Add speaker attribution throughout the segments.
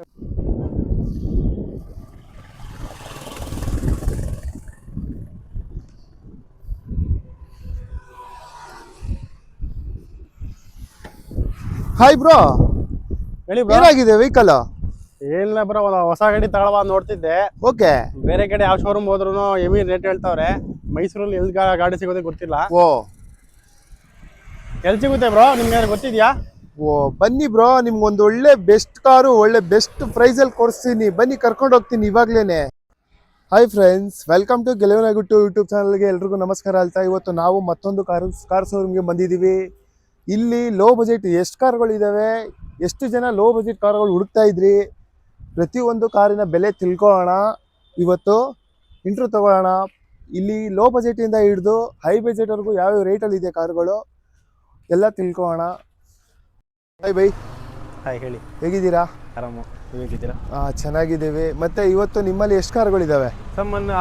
Speaker 1: Hi bro,
Speaker 2: ಹೇಳಿ bro.
Speaker 1: ಏನಾಗಿದೆ vehicle?
Speaker 2: ಏನಿಲ್ಲ ಬ್ರೋ, ಹೊಸ ಗಾಡಿ ತಗೊಳ್ಳುವ ನೋಡ್ತಿದ್ದೆ.
Speaker 1: ಓಕೆ.
Speaker 2: ಬೇರೆ ಕಡೆ ಯಾವ ಶೋರೂಮ್ ಹೋದ್ರು ಹೆವಿ ರೇಟ್ ಹೇಳ್ತಾವ್ರೆ. ಮೈಸೂರಲ್ಲಿ ಎಲ್ಲಿ ಗಾಡಿ ಸಿಗೋದೇ ಗೊತ್ತಿಲ್ಲ.
Speaker 1: ಓ
Speaker 2: ಎಲ್ಲಿ ಸಿಗುತ್ತೆ ಬ್ರೋ, ನಿಮ್ಗೆ ಗೊತ್ತಿದ್ಯಾ?
Speaker 1: ಓ ಬನ್ನಿ ಬ್ರೋ, ನಿಮ್ಗೊಂದು ಒಳ್ಳೆ ಬೆಸ್ಟ್ ಕಾರು, ಒಳ್ಳೆ ಬೆಸ್ಟ್ ಪ್ರೈಸಲ್ಲಿ ಕೊಡಿಸ್ತೀನಿ. ಬನ್ನಿ, ಕರ್ಕೊಂಡು ಹೋಗ್ತೀನಿ ಇವಾಗ್ಲೇನೆ. ಹಾಯ್ ಫ್ರೆಂಡ್ಸ್, ವೆಲ್ಕಮ್ ಟು ಗೆಲುವಿನಗುಟ್ಟು ಯೂಟ್ಯೂಬ್ ಚಾನಲ್ಗೆ ಎಲ್ರಿಗೂ ನಮಸ್ಕಾರ ಹೇಳ್ತಾ ಇವತ್ತು ನಾವು ಮತ್ತೊಂದು ಕಾರ್ ಶೋರೂಮ್ಗೆ ಬಂದಿದ್ದೀವಿ. ಇಲ್ಲಿ ಲೋ ಬಜೆಟ್ ಎಷ್ಟು ಕಾರ್ಗಳಿದ್ದಾವೆ, ಎಷ್ಟು ಜನ ಲೋ ಬಜೆಟ್ ಕಾರ್ಗಳು ಹುಡುಕ್ತಾ ಇದ್ರಿ, ಪ್ರತಿಯೊಂದು ಕಾರಿನ ಬೆಲೆ ತಿಳ್ಕೊಳ್ಳೋಣ. ಇವತ್ತು ಇಂಟ್ರೂ ತಗೊಳ್ಳೋಣ. ಇಲ್ಲಿ ಲೋ ಬಜೆಟಿಂದ ಹಿಡಿದು ಹೈ ಬಜೆಟ್ವರೆಗೂ ಯಾವ್ಯಾವ ರೇಟಲ್ಲಿ ಇದೆ ಕಾರುಗಳು ಎಲ್ಲ ತಿಳ್ಕೊಳ್ಳೋಣ. Hi by.
Speaker 2: ಹಾಯ್, ಹೇಳಿ.
Speaker 1: ಹೇಗಿದ್ದೀರಾ?
Speaker 2: ಆರಾಮು, ನೀವು ಹೇಗಿದ್ದೀರಾ?
Speaker 1: ಚೆನ್ನಾಗಿದ್ದೀವಿ. ಮತ್ತು ಇವತ್ತು ನಿಮ್ಮಲ್ಲಿ ಎಷ್ಟು ಕಾರ್ಗಳಿದ್ದಾವೆ?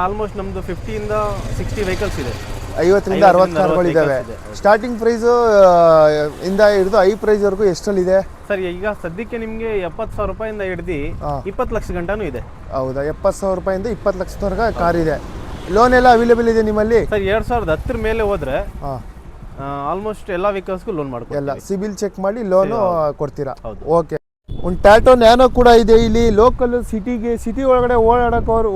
Speaker 2: ಆಲ್ಮೋಸ್ಟ್ ನಮ್ಮದು 50 ಇಂದ 60 ವೆಹಿಕಲ್ಸ್ ಇದೆ.
Speaker 1: 50ರಿಂದ 60 ಕಾರ್ಗಳಿದ್ದಾವೆ. ಸ್ಟಾರ್ಟಿಂಗ್ ಪ್ರೈಸು ಇಂದ ಹಿಡಿದು ಹೈ ಪ್ರೈಸ್ವರೆಗೂ ಎಷ್ಟಲ್ಲಿದೆ
Speaker 2: ಸರ್? ಈಗ ಸದ್ಯಕ್ಕೆ ನಿಮಗೆ 70,000 ರೂಪಾಯಿಂದ ಹಿಡಿದು 20 ಲಕ್ಷ ಗಂಟನೂ ಇದೆ.
Speaker 1: ಹೌದಾ? 70,000 ರೂಪಾಯಿಂದ 20 ಲಕ್ಷದವರೆಗೆ ಕಾರ್ ಇದೆ. ಲೋನ್ ಎಲ್ಲ ಅವೈಲೇಬಲ್ ಇದೆ ನಿಮ್ಮಲ್ಲಿ?
Speaker 2: ಸರ್ 2010 ಮೇಲೆ ಹೋದ್ರೆ ಆಲ್ಮೋಸ್ಟ್ ಎಲ್ಲ ವೆಹಿಕಲ್ಸ್ಗೂ ಲೋನ್ ಮಾಡ್ಕೊಡ್ತೀವಿ.
Speaker 1: ಎಲ್ಲ ಸಿಬಿಲ್ ಚೆಕ್ ಮಾಡಿ ಲೋನು ಕೊಡ್ತೀರಾ?
Speaker 2: ಹೌದು.
Speaker 1: ಓಕೆ. ಒಂದು ಟ್ಯಾಟೋ ನ್ಯಾನೋ ಕೂಡ ಇದೆ ಇಲ್ಲಿ. ಲೋಕಲ್ ಸಿಟಿ ಒಳಗಡೆ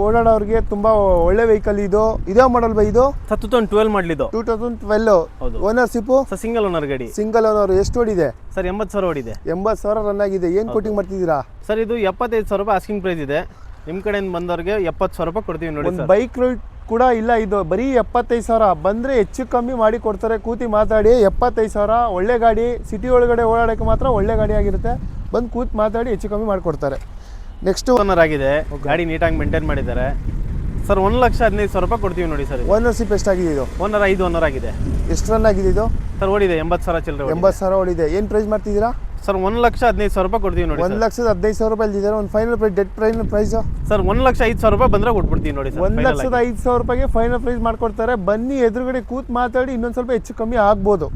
Speaker 1: ಓಡಾಡೋರಿಗೆ ತುಂಬಾ ಒಳ್ಳೆ ವೆಹಿಕಲ್ ಇದು. ಇದೇ ಮಾಡಲ್ ಬೈ ಇದು?
Speaker 2: 2012 ಮಾಡಲಿದ್ದು.
Speaker 1: 2012. ಓನರ್ಶಿಪ್
Speaker 2: ಸಿಂಗಲ್ ಓನರ್ ಗಾಡಿ.
Speaker 1: Single owner. ಎಷ್ಟು ಓಡಿದೆ
Speaker 2: ಸರ್? 80,000 ಓಡಿದೆ.
Speaker 1: 80,000 ರನ್ ಆಗಿದೆ. ಏನು ಕೋಟಿಂಗ್ ಮಾಡ್ತಿದ್ದೀರಾ
Speaker 2: ಸರ್? ಇದು 75,000 ರೂಪಾಯಿ ಆಸ್ಕಿಂಗ್ ಪ್ರೈಸ್ ಇದೆ. ನಿಮ್ಮ ಕಡೆಯಿಂದ ಬಂದವ್ರಿಗೆ 70,000 ರೂಪಾಯಿ ಕೊಡ್ತೀವಿ ನೋಡಿ.
Speaker 1: ಒಂದು ಬೈಕ್ ಕೂಡ ಇಲ್ಲ, ಇದು ಬರೀ 75,000. ಬಂದರೆ ಹೆಚ್ಚು ಕಮ್ಮಿ ಮಾಡಿ ಕೊಡ್ತಾರೆ. ಕೂತಿ ಮಾತಾಡಿ. 75,000 ಒಳ್ಳೆ ಗಾಡಿ. ಸಿಟಿ ಒಳಗಡೆ ಓಡಾಡೋಕ್ಕೆ ಮಾತ್ರ ಒಳ್ಳೆ ಗಾಡಿ ಆಗಿರುತ್ತೆ. ಬಂದು ಕೂತು ಮಾತಾಡಿ ಹೆಚ್ಚು ಕಮ್ಮಿ ಮಾಡಿಕೊಡ್ತಾರೆ. ನೆಕ್ಸ್ಟ್
Speaker 2: ಓನರ್ ಆಗಿದೆ. ಗಾಡಿ ನೀಟಾಗಿ ಮೇಂಟೈನ್ ಮಾಡಿದ್ದಾರೆ ಸರ್. 1,15,000 ರೂಪಾಯಿ ಕೊಡ್ತೀವಿ ನೋಡಿ ಸರ್.
Speaker 1: ಓನರ್ಶಿಪ್ ಎಷ್ಟಾಗಿದೆ ಇದು?
Speaker 2: ಓನರ್ 5 ಓನರ್ ಆಗಿದೆ.
Speaker 1: ಎಷ್ಟು ರನ್ ಆಗಿದೆ ಇದು?
Speaker 2: ಸರ್ ಓಡಿದೆ 80,000 ಚಿಲ್ಲರೆ.
Speaker 1: 80,000 ಓಡಿದೆ. ಏನು ಪ್ರೈಸ್ ಮಾಡ್ತಿದ್ದೀರಾ
Speaker 2: ಸರ್? 1,15,000 ರೂಪಾಯಿ ಕೊಡ್ತೀವಿ ನೋಡಿ.
Speaker 1: 1,15,000 ರೂಪಾಯಿ ಇದ್ದಾರೆ. ಒಂದು final price, dead price
Speaker 2: sir 1,05,000 ರೂಪಾಯಿ ಬಂದರೆ ಕೊಟ್ಬಿಡ್ತೀವಿ ನೋಡಿ.
Speaker 1: 1,05,000 ರೂಪಾಯಿಗೆ ಫೈನಲ್ ಪ್ರೈಸ್ ಮಾಡ್ಕೊಡ್ತಾರೆ. ಬನ್ನಿ, ಎದುರುಗಡೆ ಕೂತ್ ಮಾತಾಡಿ ಇನ್ನೊಂದು ಸ್ವಲ್ಪ ಹೆಚ್ಚು ಕಮ್ಮಿ ಆಗ್ಬೋದು.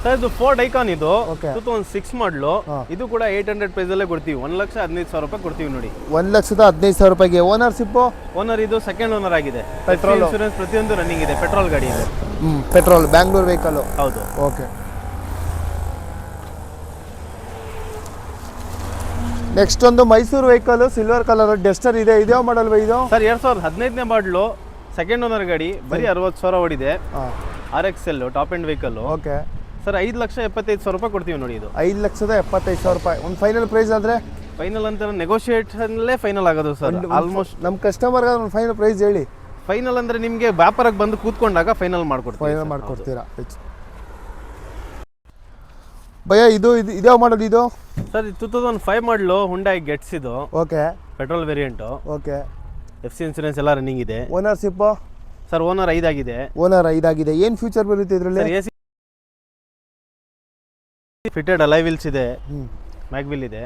Speaker 2: ಸರ್ ಇದು ಫೋರ್ಡ್ ಐಕಾನ್, ಇದು 2006 ಮಾಡಲು. ಇದು ಕೂಡ 800 ಪ್ರೈಸ್ ಅಲ್ಲೇ ಕೊಡ್ತೀವಿ. 1,15,000 ರೂಪಾಯಿ ಕೊಡ್ತೀವಿ ನೋಡಿ.
Speaker 1: 1,15,000 ರೂಪಾಯಿಗೆ. ಓನರ್ಶಿಪ್?
Speaker 2: ಓನರ್ ಇದು ಸೆಕೆಂಡ್ ಓನರ್ ಆಗಿದೆ. ಪೆಟ್ರೋಲ್ ಇನ್ಶೂರೆನ್ಸ್ ಪ್ರತಿಯೊಂದು ರನ್ನಿಂಗ್ ಇದೆ. ಪೆಟ್ರೋಲ್ ಗಾಡಿ ಇದೆ.
Speaker 1: ಪೆಟ್ರೋಲ್. ಬ್ಯಾಂಗ್ಳೂರ್ ವೆಹಿಕಲ್.
Speaker 2: ಹೌದು.
Speaker 1: ಓಕೆ. ನೆಕ್ಸ್ಟ್ ಒಂದು Mysuru vehicle, silver colour Duster ಇದೆ. ಇದೇ ಮಾಡಲ್ ಬೈ ಇದು?
Speaker 2: ಸರ್ 2015ನೇ ಮಾಡಲು, ಸೆಕೆಂಡ್ ಓನರ್ ಗಾಡಿ. ಬರೀ 60,000 ಓಡಿದೆ. RXL top end vehicle.
Speaker 1: Okay.
Speaker 2: Sir 5,75,000 ರೂಪಾಯಿ ಕೊಡ್ತೀವಿ ನೋಡಿ. ಇದು
Speaker 1: 5,75,000 ರೂಪಾಯಿ. ಒಂದು ಫೈನಲ್ ಪ್ರೈಸ್ ಆದರೆ?
Speaker 2: ಫೈನಲ್ ಅಂತ ನೆಗೋಷಿಯೇಷನ್ಲೇ ಫೈನಲ್ ಆಗೋದು ಸರ್. ಆಲ್ಮೋಸ್ಟ್
Speaker 1: ನಮ್ಮ ಕಸ್ಟಮರ್ಗೆ ಒಂದು ಫೈನಲ್ ಪ್ರೈಸ್ ಹೇಳಿ.
Speaker 2: ಫೈನಲ್ ಅಂದರೆ ನಿಮಗೆ ವ್ಯಾಪಾರಕ್ಕೆ ಬಂದು ಕೂತ್ಕೊಂಡಾಗ ಫೈನಲ್
Speaker 1: ಮಾಡ್ಕೊಡ್ತೀರಾ? ಭಯ್ಯ ಇದು ಇದೇ ಮಾಡಲ್ ಇದು?
Speaker 2: ಸರ್ 2005 ಮಾಡಲು ಹುಂಡೈ ಗೆಟ್ಸ್ ಇದು.
Speaker 1: Okay.
Speaker 2: Petrol variant.
Speaker 1: Okay.
Speaker 2: FC insurance ಎಲ್ಲ ರನ್ನಿಂಗ್ ಇದೆ.
Speaker 1: ಓನರ್ಶಿಪ್?
Speaker 2: ಸರ್ ಓನರ್ 5 ಆಗಿದೆ.
Speaker 1: ಓನರ್ 5 ಆಗಿದೆ. ಏನು ಫ್ಯೂಚರ್ ಬರುತ್ತೆ ಇದರಲ್ಲಿ?
Speaker 2: AC ಫಿಟೆಡ್ ಅಲೈ ವೀಲ್ಸ್ ಇದೆ. ಮ್ಯಾಗ್ವಿಲ್ ಇದೆ.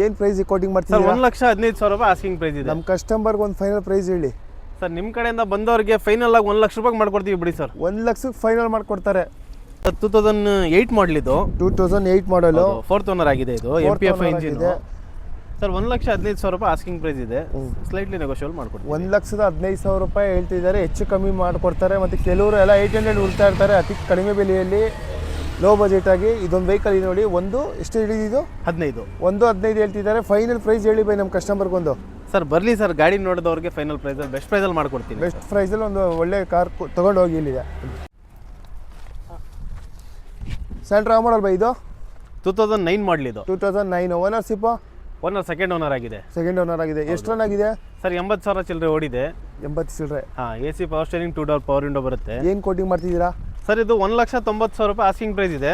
Speaker 1: ಏನು ಪ್ರೈಸ್ ಕೋಟಿಂಗ್ ಮಾಡ್ತೀರಾ?
Speaker 2: ಸರ್ 1,15,000 ರೂಪಾಯಿ ಆಸ್ಕಿಂಗ್ ಪ್ರೈಸ್ ಇದೆ.
Speaker 1: ನಮ್ಮ ಕಸ್ಟಮರ್ಗೆ ಒಂದು ಫೈನಲ್ ಪ್ರೈಸ್ ಹೇಳಿ.
Speaker 2: ಸರ್ ನಿಮ್ಮ ಕಡೆಯಿಂದ ಬಂದವರಿಗೆ ಫೈನಲ್ ಆಗಿ 1 ಲಕ್ಷ ರೂಪಾಯಿ ಮಾಡ್ಕೊಡ್ತೀವಿ ಬಿಡಿ ಸರ್.
Speaker 1: 1 ಲಕ್ಷಕ್ಕೆ ಫೈನಲ್ ಮಾಡ್ಕೊಡ್ತಾರೆ.
Speaker 2: 2008 ಮಾಡಲಿದ್ದು.
Speaker 1: 2008 ಮಾಡಲು.
Speaker 2: 4th ಓನರ್ ಆಗಿದೆ. ಇದು MPF ಇಂಜಿನ್. ಸರ್ 1,15,000 ರೂಪಾಯಿ ಆಸ್ಕಿಂಗ್ ಪ್ರೈಸ್ ಇದೆ. ಸ್ಲೈಟ್ಲಿ ನೆಗೋಷಿಯಬಲ್ ಮಾಡ್ಕೊಡ್ತೀವಿ.
Speaker 1: 1,15,000 ರೂಪಾಯಿ ಹೇಳ್ತಿದ್ದಾರೆ. ಹೆಚ್ಚು ಕಮ್ಮಿ ಮಾಡಿಕೊಡ್ತಾರೆ. ಮತ್ತು ಕೆಲವರು ಎಲ್ಲ 800 ಹುಡ್ತಾ ಇರ್ತಾರೆ ಅತಿ ಕಡಿಮೆ ಬೆಲೆಯಲ್ಲಿ ಲೋ ಬಜೆಟ್ ಆಗಿ. ಇದೊಂದು ವೆಹಿಕಲ್ ಇದೆ ನೋಡಿ. ಒಂದು ಎಷ್ಟು ಹಿಡಿದಿದ್ದು?
Speaker 2: 15.
Speaker 1: 1,15 ಹೇಳ್ತಿದ್ದಾರೆ. ಫೈನಲ್ ಪ್ರೈಸ್ ಹೇಳಿ ಬೈ ನಮ್ಮ ಕಸ್ಟಮರ್ಗೊಂದು.
Speaker 2: ಸರ್ ಬರಲಿ ಸರ್, ಗಾಡಿ ನೋಡಿದವ್ರಿಗೆ ಫೈನಲ್ ಪ್ರೈಸ್ ಬೆಸ್ಟ್ ಪ್ರೈಸಲ್ಲಿ ಮಾಡ್ಕೊಡ್ತೀನಿ.
Speaker 1: ಬೆಸ್ಟ್ ಪ್ರೈಸಲ್ಲಿ ಒಂದು ಒಳ್ಳೆ ಕಾರ್ ತೊಗೊಂಡು ಹೋಗಿ. ಇಲ್ಲಿದೆ ಸ್ಯಾಂಟ್ರಾ ಮಾಡಲ್ ಬೈ ಇದು?
Speaker 2: 2009 ಮಾಡಲಿದ್ದು.
Speaker 1: 2009. ಓನರ್ಶಿಪ್?
Speaker 2: ಓನರ್ ಸೆಕೆಂಡ್ ಓನರ್ ಆಗಿದೆ.
Speaker 1: ಸೆಕೆಂಡ್ ಓನರ್ ಆಗಿದೆ. ಎಷ್ಟು ರನ್ ಆಗಿದೆ?
Speaker 2: ಸರ್ 80,000 ಚಿಲ್ಲರೆ ಓಡಿದೆ.
Speaker 1: 80 ಚಿಲ್ಲರೆ.
Speaker 2: AC power steering 2 door power window ಬರುತ್ತೆ.
Speaker 1: ಏನು ಕೋಟಿಂಗ್ ಮಾಡ್ತಿದ್ದೀರಾ?
Speaker 2: ಸರ್ ಇದು 1,90,000 ರೂಪಾಯಿ ಆಸ್ಕಿಂಗ್ ಪ್ರೈಸ್ ಇದೆ.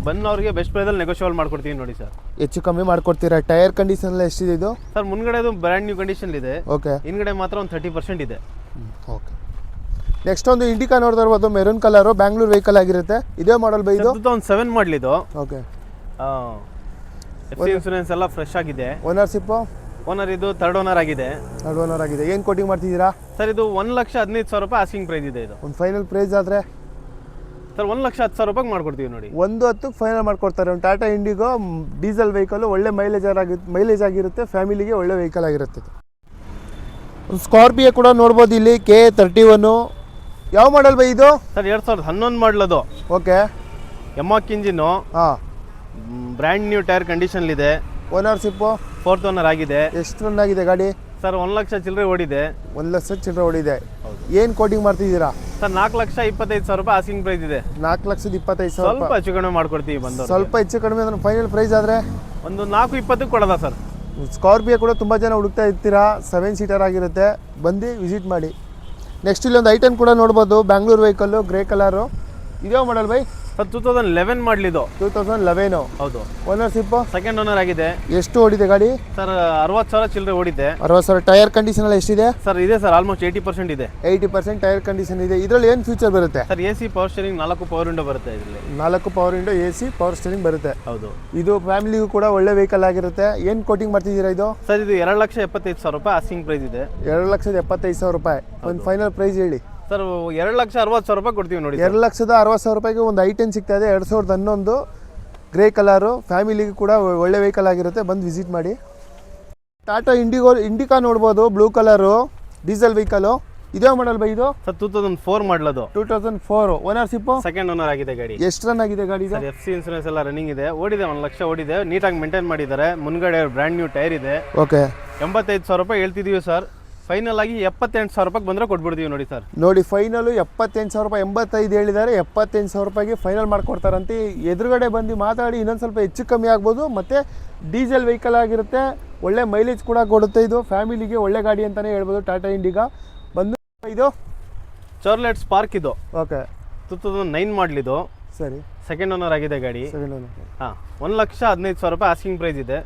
Speaker 2: ಬಂದವ್ರಿಗೆ ಬೆಸ್ಟ್ ಪ್ರೈಸಲ್ಲಿ ನೆಗೋಷಿಯಬಲ್ ಮಾಡ್ಕೊಡ್ತೀವಿ ನೋಡಿ ಸರ್.
Speaker 1: ಹೆಚ್ಚು ಕಮ್ಮಿ ಮಾಡ್ಕೊಡ್ತೀರಾ? ಟೈರ್ ಕಂಡೀಷನ್ ಎಲ್ಲ ಎಷ್ಟಿದೆ ಇದು?
Speaker 2: ಸರ್ ಮುಂದ್ಗಡೆ ಅದು ಬ್ರ್ಯಾಂಡ್ ನ್ಯೂ ಕಂಡೀಷನ್ ಇದೆ.
Speaker 1: ಓಕೆ.
Speaker 2: ಹಿಂದ್ಗಡೆ ಮಾತ್ರ ಒಂದು 30% ಇದೆ.
Speaker 1: ಓಕೆ. ನೆಕ್ಸ್ಟ್ ಒಂದು ಇಂಡಿಕಾ ನೋಡ್ತಾ ಇರ್ಬೋದು. ಮೆರೂನ್ ಕಲರು ಬ್ಯಾಂಗ್ಳೂರ್ ವೆಹಿಕಲ್ ಆಗಿರುತ್ತೆ. ಇದೇ ಮಾಡಲ್ ಬೈ ಇದು?
Speaker 2: 2007 ಮಾಡಲಿದ್ದು.
Speaker 1: ಓಕೆ.
Speaker 2: FC ಇನ್ಸೂರೆನ್ಸ್ ಎಲ್ಲ ಫ್ರೆಶ್ ಆಗಿದೆ.
Speaker 1: ಓನರ್ಶಿಪ್?
Speaker 2: ಓನರ್ ಇದು 3rd ಓನರ್ ಆಗಿದೆ.
Speaker 1: 3rd ಓನರ್ ಆಗಿದೆ. ಏನು ಕೋಟಿಂಗ್ ಮಾಡ್ತಿದ್ದೀರಾ?
Speaker 2: ಸರ್ ಇದು 1,15,000 ರೂಪಾಯಿ ಆಸ್ಕಿಂಗ್ ಪ್ರೈಸ್ ಇದೆ. ಇದು
Speaker 1: ಒಂದು ಫೈನಲ್ ಪ್ರೈಸ್ ಆದರೆ?
Speaker 2: ಸರ್ 1,10,000 ರೂಪಾಯಿಗೆ ಮಾಡ್ಕೊಡ್ತೀವಿ ನೋಡಿ.
Speaker 1: 1,10,000 ಫೈನಲ್ ಮಾಡ್ಕೊಡ್ತಾರೆ. ಒಂದು ಟಾಟಾ ಇಂಡಿಗೋ ಡೀಸೆಲ್ ವೆಹಿಕಲ್, ಒಳ್ಳೆ ಮೈಲೇಜ್ ಆಗಿರುತ್ತೆ, ಫ್ಯಾಮಿಲಿಗೆ ಒಳ್ಳೆ ವೆಹಿಕಲ್ ಆಗಿರುತ್ತೆ. ಒಂದು ಸ್ಕಾರ್ಪಿಯೋ ಕೂಡ ನೋಡ್ಬೋದು ಇಲ್ಲಿ, K31. ಯಾವ ಮಾಡಲ್ ಬೈ ಇದು?
Speaker 2: ಸರ್ 2011 ಮಾಡಲದು.
Speaker 1: ಓಕೆ.
Speaker 2: ಎಮಾಕ್ ಇಂಜಿನ್ನು,
Speaker 1: ಹಾಂ,
Speaker 2: ಬ್ರ್ಯಾಂಡ್ ನ್ಯೂ ಟೈರ್ ಕಂಡೀಷನ್ಲಿದೆ.
Speaker 1: ಓನರ್ಶಿಪ್ಪು
Speaker 2: 4th ಓನರ್ ಆಗಿದೆ.
Speaker 1: ಎಷ್ಟು ರನ್ ಆಗಿದೆ ಗಾಡಿ?
Speaker 2: ಸರ್ 1 ಲಕ್ಷ ಚಿಲ್ಲರೆ ಓಡಿದೆ.
Speaker 1: 1 ಲಕ್ಷ ಚಿಲ್ಲರೆ ಓಡಿದೆ. ಏನು ಕೋಟಿಂಗ್ ಮಾಡ್ತಿದ್ದೀರಾ?
Speaker 2: ಸರ್ 4,25,000 ರೂಪಾಯಿ ಆಸ್ಕಿಂಗ್ ಪ್ರೈಸ್ ಇದೆ.
Speaker 1: 4,25,000.
Speaker 2: ಸ್ವಲ್ಪ ಹೆಚ್ಚು ಕಡಿಮೆ ಮಾಡ್ಕೊಡ್ತೀವಿ ಬಂದು.
Speaker 1: ಸ್ವಲ್ಪ ಹೆಚ್ಚು ಕಡಿಮೆ ಅಂದ್ರೆ ಫೈನಲ್ ಪ್ರೈಸ್ ಆದರೆ
Speaker 2: ಒಂದು 4,20 ಕೊಡೋದಾ ಸರ್?
Speaker 1: ಸ್ಕಾರ್ಪಿಯೋ ಕೂಡ ತುಂಬ ಜನ ಹುಡುಕ್ತಾ ಇರ್ತೀರಾ, 7 ಸೀಟರ್ ಆಗಿರುತ್ತೆ, ಬಂದು ವಿಸಿಟ್ ಮಾಡಿ. ನೆಕ್ಸ್ಟ್ ಇಲ್ಲೊಂದು ಐಟನ್ ಕೂಡ ನೋಡ್ಬೋದು, ಬ್ಯಾಂಗ್ಳೂರ್ ವೆಹಿಕಲ್ಲು, ಗ್ರೇ ಕಲರು. ಇದೇ ಮಾಡಲ್ ಬೈ?
Speaker 2: ಸರ್ 2011 ಮಾಡಲಿದ್ದು.
Speaker 1: 2011.
Speaker 2: ಹೌದು.
Speaker 1: ಓನರ್ಶಿಪ್ಪು
Speaker 2: ಸೆಕೆಂಡ್ ಓನರ್ ಆಗಿದೆ.
Speaker 1: ಎಷ್ಟು ಓಡಿದೆ ಗಾಡಿ?
Speaker 2: ಸರ್ 60,000 ಚಿಲ್ಲರೆ ಓಡಿದೆ.
Speaker 1: 60,000. ಟೈರ್ ಕಂಡೀಷನ್ ಎಲ್ಲ ಎಷ್ಟಿದೆ?
Speaker 2: ಸರ್ ಇದೆ ಸರ್, ಆಲ್ಮೋಸ್ಟ್ 80% ಇದೆ.
Speaker 1: 80% ಟೈರ್ ಕಂಡೀಷನ್ ಇದೆ. ಇದರಲ್ಲಿ ಏನು ಫ್ಯೂಚರ್ ಬರುತ್ತೆ?
Speaker 2: Sir AC power steering, 4 power window ಬರುತ್ತೆ ಇದರಲ್ಲಿ.
Speaker 1: 4 power window, AC power steering ಬರುತ್ತೆ.
Speaker 2: ಹೌದು.
Speaker 1: ಇದು ಫ್ಯಾಮಿಲಿಗೂ ಕೂಡ ಒಳ್ಳೆ ವೆಹಿಕಲ್ ಆಗಿರುತ್ತೆ. ಏನು ಕೋಟಿಂಗ್ ಮಾಡ್ತಿದ್ದೀರಾ ಇದು?
Speaker 2: ಸರ್ ಇದು 2,75,000 ರೂಪಾಯಿ ಆಸ್ಕಿಂಗ್ ಪ್ರೈಸ್ ಇದೆ.
Speaker 1: 2,75,000 ರೂಪಾಯಿ. ಒಂದು ಫೈನಲ್ ಪ್ರೈಸ್ ಹೇಳಿ
Speaker 2: ಸರ್. 2,60,000 ರೂಪಾಯಿ ಕೊಡ್ತೀವಿ ನೋಡಿ.
Speaker 1: 2,60,000 ರೂಪಾಯಿಗೆ ಒಂದು ಐಟನ್ ಸಿಗ್ತಾ ಇದೆ. 2011 ಗ್ರೇ ಕಲರು, ಫ್ಯಾಮಿಲಿಗೆ ಕೂಡ ಒಳ್ಳೆ ವೆಹಿಕಲ್ ಆಗಿರುತ್ತೆ, ಬಂದು ವಿಸಿಟ್ ಮಾಡಿ. ಟಾಟಾ ಇಂಡಿಕಾ ನೋಡ್ಬೋದು, ಬ್ಲೂ ಕಲರು ಡೀಸೆಲ್ ವೆಹಿಕಲು. ಇದೇ ಮಾಡಲ್ ಬೈ ಇದು?
Speaker 2: ಸರ್ 2004 ಮಾಡಲದು.
Speaker 1: 2004. ಓನರ್ಶಿಪ್ಪು
Speaker 2: ಸೆಕೆಂಡ್ ಓನರ್ ಆಗಿದೆ ಗಾಡಿ.
Speaker 1: ಎಷ್ಟು ರನ್ ಆಗಿದೆ ಗಾಡಿ?
Speaker 2: ಸರ್ FC ಇನ್ಸೂರೆನ್ಸ್ ಎಲ್ಲ ರನ್ನಿಂಗ್ ಇದೆ. ಓಡಿದೆ 1 ಲಕ್ಷ ಓಡಿದೆ. ನೀಟಾಗಿ ಮೇಂಟೈನ್ ಮಾಡಿದ್ದಾರೆ. ಮುನ್ಗಡೆ ಬ್ರ್ಯಾಂಡ್ ನ್ಯೂ ಟೈರ್ ಇದೆ.
Speaker 1: ಓಕೆ.
Speaker 2: 85,000 ರೂಪಾಯಿ ಹೇಳ್ತಿದ್ದೀವಿ ಸರ್. ಫೈನಲ್ ಆಗಿ 78,000 ರೂಪಾಯಿಗೆ ಬಂದರೆ ಕೊಟ್ಬಿಡ್ತೀವಿ ನೋಡಿ ಸರ್.
Speaker 1: ನೋಡಿ, ಫೈನಲು 78,000 ರೂಪಾಯಿ. 85 ಹೇಳಿದ್ದಾರೆ, 78,000 ರೂಪಾಯಿಗೆ ಫೈನಲ್ ಮಾಡ್ಕೊಡ್ತಾರಂತೆ. ಎದುರುಗಡೆ ಬಂದು ಮಾತಾಡಿ ಇನ್ನೊಂದು ಸ್ವಲ್ಪ ಹೆಚ್ಚು ಕಮ್ಮಿ ಆಗ್ಬೋದು. ಮತ್ತು ಡೀಸೆಲ್ ವೆಹಿಕಲ್ ಆಗಿರುತ್ತೆ, ಒಳ್ಳೆ ಮೈಲೇಜ್ ಕೂಡ ಕೊಡುತ್ತೆ. ಇದು ಫ್ಯಾಮಿಲಿಗೆ ಒಳ್ಳೆ ಗಾಡಿ ಅಂತಲೇ ಹೇಳ್ಬೋದು. ಟಾಟಾ ಇಂಡಿಗಾ ಬಂದು ಇದು
Speaker 2: ಚಾರ್ಲೆಟ್ ಸ್ಪಾರ್ಕ್ ಇದು.
Speaker 1: ಓಕೆ.
Speaker 2: 2009 ಮಾಡಲಿದ್ದು.
Speaker 1: ಸರಿ.
Speaker 2: ಸೆಕೆಂಡ್ ಓನರ್ ಆಗಿದೆ ಗಾಡಿ.
Speaker 1: Second owner.
Speaker 2: ಹಾಂ, 1,15,000 ರೂಪಾಯಿ ಆಸ್ಕಿಂಗ್ ಪ್ರೈಸ್ ಇದೆ.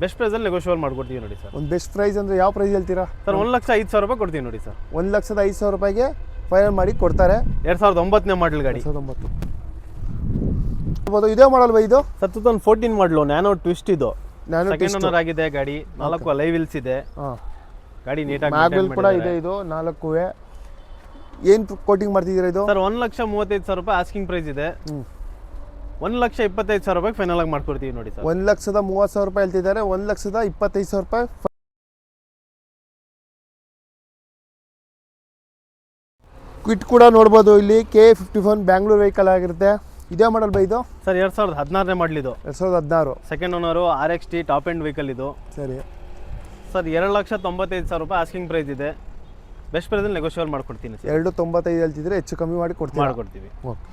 Speaker 2: ಬೆಸ್ಟ್ ಪ್ರೈಸಲ್ಲಿ ನೆಗೋಷಿಯೇಟ್ ಮಾಡ್ಕೊಡ್ತೀವಿ ನೋಡಿ ಸರ್.
Speaker 1: ಒಂದು ಬೆಸ್ಟ್ ಪ್ರೈಸ್ ಅಂದರೆ ಯಾವ ಪ್ರೈಸ್ ಹೇಳ್ತೀರಾ?
Speaker 2: ಸರ್ 1,05,000 ರೂಪಾಯಿ ಕೊಡ್ತೀವಿ ನೋಡಿ ಸರ್.
Speaker 1: 1,05,000 ರೂಪಾಯಿಗೆ ಫೈನಲ್ ಮಾಡಿ ಕೊಡ್ತಾರೆ.
Speaker 2: 2009 ಮಾಡಲ್ ಗಾಡಿ.
Speaker 1: 2009. ಇದೇ ಮಾಡಲ್ ಬೈ ಇದು?
Speaker 2: ಸರ್ 2014 ಮಾಡಲು, ನ್ಯಾನೋ ಟ್ವಿಸ್ಟ್ ಇದು.
Speaker 1: ನ್ಯಾನೋ
Speaker 2: ಸೆಕೆಂಡ್ ಓನರ್ ಆಗಿದೆ ಗಾಡಿ. 4 ಲೈವ್ ವಿಲ್ಸ್ ಇದೆ.
Speaker 1: ಹಾಂ,
Speaker 2: ಗಾಡಿ ನೀಟಾಗಿ
Speaker 1: ಮ್ಯಾಗ್ವೆಲ್ ಕೂಡ ಇದೆ. ಇದು 4 ಏನು ಕೋಟಿಂಗ್ ಮಾಡ್ತಿದ್ದೀರಾ ಇದು?
Speaker 2: ಸರ್ 1,35,000 ರೂಪಾಯಿ ಆಸ್ಕಿಂಗ್ ಪ್ರೈಸ್ ಇದೆ. 1,25,000 ರೂಪಾಯಿ ಫೈನಲ್ ಆಗಿ ಮಾಡ್ಕೊಡ್ತೀವಿ ನೋಡಿ ಸರ್.
Speaker 1: 1,30,000 ರೂಪಾಯಿ ಹೇಳ್ತಿದ್ದಾರೆ. 1,25,000 ರೂಪಾಯಿ. ಕ್ವಿಟ್ ಕೂಡ ನೋಡ್ಬೋದು ಇಲ್ಲಿ. K51 ಬ್ಯಾಂಗ್ಳೂರ್ ವೆಹಿಕಲ್ ಆಗಿರುತ್ತೆ. ಇದೇ ಮಾಡಲ್ ಬೈ ಇದು?
Speaker 2: ಸರ್ 2016 ಮಾಡಲಿದ್ದು.
Speaker 1: 2016.
Speaker 2: Second owner, RXT top end vehicle ಇದು.
Speaker 1: ಸರಿ.
Speaker 2: ಸರ್ 2,95,000 ರೂಪಾಯಿ ಆಸ್ಕಿಂಗ್ ಪ್ರೈಸ್ ಇದೆ. ಬೆಸ್ಟ್ ಪ್ರೈಸಲ್ಲಿ ನೆಗೋಷಿಯೇಟ್ ಮಾಡ್ಕೊಡ್ತೀನಿ ಸರ್.
Speaker 1: 2,95 ಹೇಳ್ತಿದ್ರೆ ಹೆಚ್ಚು ಕಮ್ಮಿ ಮಾಡಿ
Speaker 2: ಮಾಡ್ಕೊಡ್ತೀವಿ.
Speaker 1: ಓಕೆ.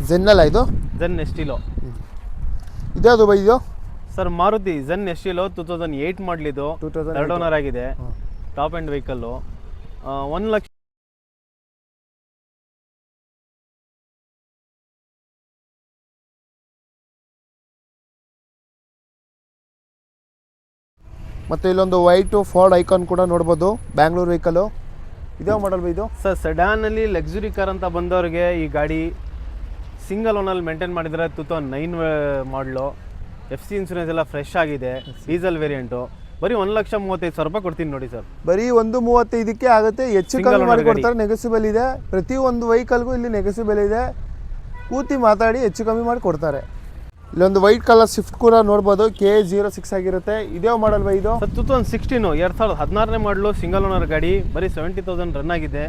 Speaker 1: ಝೆನ್ನಲ್ಲ ಇದು?
Speaker 2: Zen Estilo.
Speaker 1: ಇದ್ಯಾವುದು ಬೈ ಇದು?
Speaker 2: ಸರ್ ಮಾರುತಿ ಝೆನ್ ಎಸ್ಟಿಲೋ 2008 ಮಾಡಲಿದ್ದು. 3rd ಓನರ್ ಆಗಿದೆ. Top end vehicle. 1 ಲಕ್ಷ.
Speaker 1: ಮತ್ತು ಇಲ್ಲೊಂದು ವೈಟು ಫೋರ್ಡ್ ಐಕಾನ್ ಕೂಡ ನೋಡ್ಬೋದು, ಬ್ಯಾಂಗ್ಳೂರ್ ವೆಹಿಕಲ್ಲು. ಇದೇ ಮಾಡಲ್ ಬೈ ಇದು?
Speaker 2: ಸರ್ ಸೆಡಾನಲ್ಲಿ ಲಕ್ಸುರಿ ಕಾರ್ ಅಂತ ಬಂದವ್ರಿಗೆ ಈ ಗಾಡಿ ಸಿಂಗಲ್ ಓನಲ್ಲಿ ಮೇಂಟೈನ್ ಮಾಡಿದರೆ. 2009 ಮಾಡಲು. FC ಇನ್ಸೂರೆನ್ಸ್ ಎಲ್ಲ ಫ್ರೆಶ್ ಆಗಿದೆ. Diesel variant. ಬರೀ 1,35,000 ರೂಪಾಯಿ ಕೊಡ್ತೀನಿ ನೋಡಿ ಸರ್.
Speaker 1: ಬರೀ 1,35,000ಕ್ಕೆ ಆಗುತ್ತೆ. ಹೆಚ್ಚು ಕಮ್ಮಿ ಮಾಡಿ ಕೊಡ್ತಾರೆ. ನೆಗೋಸಿಬಲ್ ಇದೆ. ಪ್ರತಿಯೊಂದು ವೆಹಿಕಲ್ಗೂ ಇಲ್ಲಿ ನೆಗೋಸಿಬಲ್ ಇದೆ. ಕೂತಿ ಮಾತಾಡಿ ಹೆಚ್ಚು ಕಮ್ಮಿ ಮಾಡಿ ಕೊಡ್ತಾರೆ. ಇಲ್ಲೊಂದು ವೈಟ್ ಕಲರ್ ಸ್ವಿಫ್ಟ್ ಕೂಡ ನೋಡ್ಬೋದು, K06 ಆಗಿರುತ್ತೆ. ಇದೇ ಮಾಡಲ್ ಬೈ ಇದು?
Speaker 2: 2016 2016 ಮಾಡಲು, ಸಿಂಗಲ್ ಓನರ್ ಗಾಡಿ. ಬರೀ 70,000 ರನ್ ಆಗಿದೆ.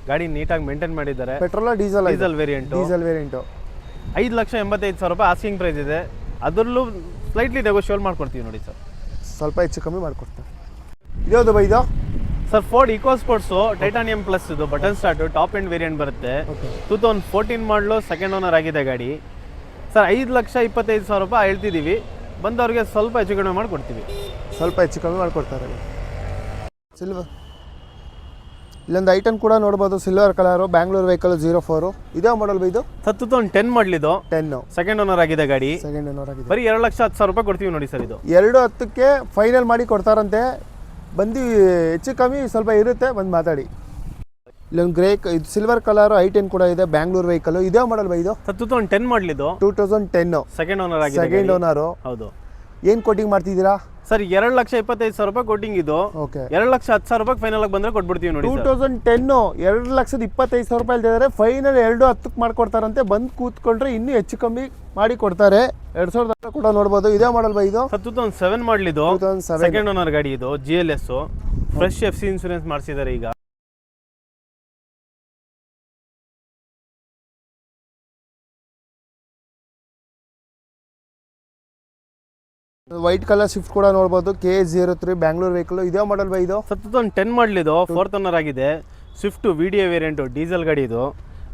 Speaker 2: ಗಾಡಿ ನೀಟಾಗಿ ಮೇಂಟೈನ್ ಮಾಡಿದ್ದಾರೆ.
Speaker 1: Petrol diesel?
Speaker 2: Diesel variant.
Speaker 1: 5,85,000
Speaker 2: ರೂಪಾಯಿ ಆಸ್ಕಿಂಗ್ ಪ್ರೈಸ್ ಇದೆ. ಅದರಲ್ಲೂ ಸ್ಲೈಟ್ಲಿ ನೆಗೋಷಿಯೇಟ್ ಮಾಡ್ಕೊಡ್ತೀವಿ ನೋಡಿ ಸರ್.
Speaker 1: ಸ್ವಲ್ಪ ಹೆಚ್ಚು ಕಮ್ಮಿ ಮಾಡಿಕೊಡ್ತಾರೆ. ಇದ್ಯಾವುದು ಬೈ ಇದು?
Speaker 2: Sir Ford Eco Sports Titanium plus ಇದು. Button start, top end variant ಬರುತ್ತೆ. 2014 ಮಾಡಲು, ಸೆಕೆಂಡ್ ಓನರ್ ಆಗಿದೆ ಗಾಡಿ. ಸರ್ 5,25,000 ರೂಪಾಯಿ ಹೇಳ್ತಿದ್ದೀವಿ. ಬಂದವ್ರಿಗೆ ಸ್ವಲ್ಪ ಹೆಚ್ಚು ಕಡಿಮೆ ಮಾಡಿಕೊಡ್ತೀವಿ.
Speaker 1: ಸ್ವಲ್ಪ ಹೆಚ್ಚು ಕಮ್ಮಿ ಮಾಡಿಕೊಡ್ತಾರೆ. ಸಿಲ್ವರ್ ಇಲ್ಲೊಂದು ಐಟನ್ ಕೂಡ ನೋಡ್ಬೋದು, ಸಿಲ್ವರ್ ಕಲರು, ಬ್ಯಾಂಗ್ಳೂರ್ ವೆಹಿಕಲ್ 04. ಇದೇ ಮಾಡಲ್ ಬೈ ಇದು?
Speaker 2: 2010 ಮಾಡಲಿದ್ದು.
Speaker 1: 10.
Speaker 2: ಸೆಕೆಂಡ್ ಓನರ್ ಆಗಿದೆ ಗಾಡಿ.
Speaker 1: ಸೆಕೆಂಡ್ ಓನರ್ ಆಗಿದೆ.
Speaker 2: ಬರೀ 2,10,000 ರೂಪಾಯಿ ಕೊಡ್ತೀವಿ ನೋಡಿ ಸರ್. ಇದು
Speaker 1: 2,10ಕ್ಕೆ ಫೈನಲ್ ಮಾಡಿ ಕೊಡ್ತಾರಂತೆ. ಬಂದು ಹೆಚ್ಚು ಕಮ್ಮಿ ಸ್ವಲ್ಪ ಇರುತ್ತೆ, ಬಂದು ಮಾತಾಡಿ. ಇಲ್ಲೊಂದು ಗ್ರೇ ಇದು ಸಿಲ್ವರ್ ಕಲರ್ I10 ಕೂಡ ಇದೆ, ಬ್ಯಾಂಗ್ಳೂರ್ ವೆಹಿಕಲ್. ಇದೇ ಮಾಡಲ್ ಬೈ ಇದು?
Speaker 2: 2010 ಮಾಡಲಿದ್ದು.
Speaker 1: 2010.
Speaker 2: ಸೆಕೆಂಡ್ ಓನರ್ ಆಗಿದೆ.
Speaker 1: Second owner.
Speaker 2: ಹೌದು.
Speaker 1: ಏನು ಕೋಟಿಂಗ್ ಮಾಡ್ತಿದ್ದೀರಾ?
Speaker 2: ಸರ್ 2,25,000 ರೂಪಾಯಿ ಕೋಟಿಂಗ್ ಇದು.
Speaker 1: ಓಕೆ
Speaker 2: 2,10,000 ರೂಪಾಯಿ ಫೈನಲ್ ಆಗಿ ಬಂದ್ರೆ ಕೊಟ್ಬಿಡ್ತೀವಿ ನೋಡಿ ಸರ್.
Speaker 1: 2010 2,25,000 ರೂಪಾಯಿ ಹೇಳ್ತಿದ್ದಾರೆ. ಫೈನಲ್ 2,10 ಮಾಡ್ಕೊಡ್ತಾರಂತೆ. ಬಂದು ಕೂತ್ಕೊಂಡ್ರೆ ಇನ್ನೂ ಹೆಚ್ಚು ಕಮ್ಮಿ ಮಾಡಿ ಕೊಡ್ತಾರೆ. 2000 ಕೂಡ ನೋಡ್ಬೋದು. ಇದೇ ಮಾಡಲ್ ಬೈ ಇದು
Speaker 2: 2007 ಮಾಡಲ್ ಇದು.
Speaker 1: 2007
Speaker 2: ಸೆಕೆಂಡ್ ಓನರ್ ಗಾಡಿ ಇದು. GLS ಫ್ರೆಶ್ FC ಇನ್ಸೂರೆನ್ಸ್ ಮಾಡಿಸಿದ್ದಾರೆ ಈಗ.
Speaker 1: ವೈಟ್ ಕಲರ್ ಸ್ವಿಫ್ಟ್ ಕೂಡ ನೋಡ್ಬೋದು. KA03 Bangalore vehicle. ಇದೇ ಮಾಡಲ್ ಬೈ ಇದು
Speaker 2: 2010 ಮಾಡಲ್ ಇದು. 4th ಓನರ್ ಆಗಿದೆ. ಸ್ವಿಫ್ಟ್ VDA ವೇರಿಯಂಟು, ಡೀಸೆಲ್ ಗಾಡಿ ಇದು.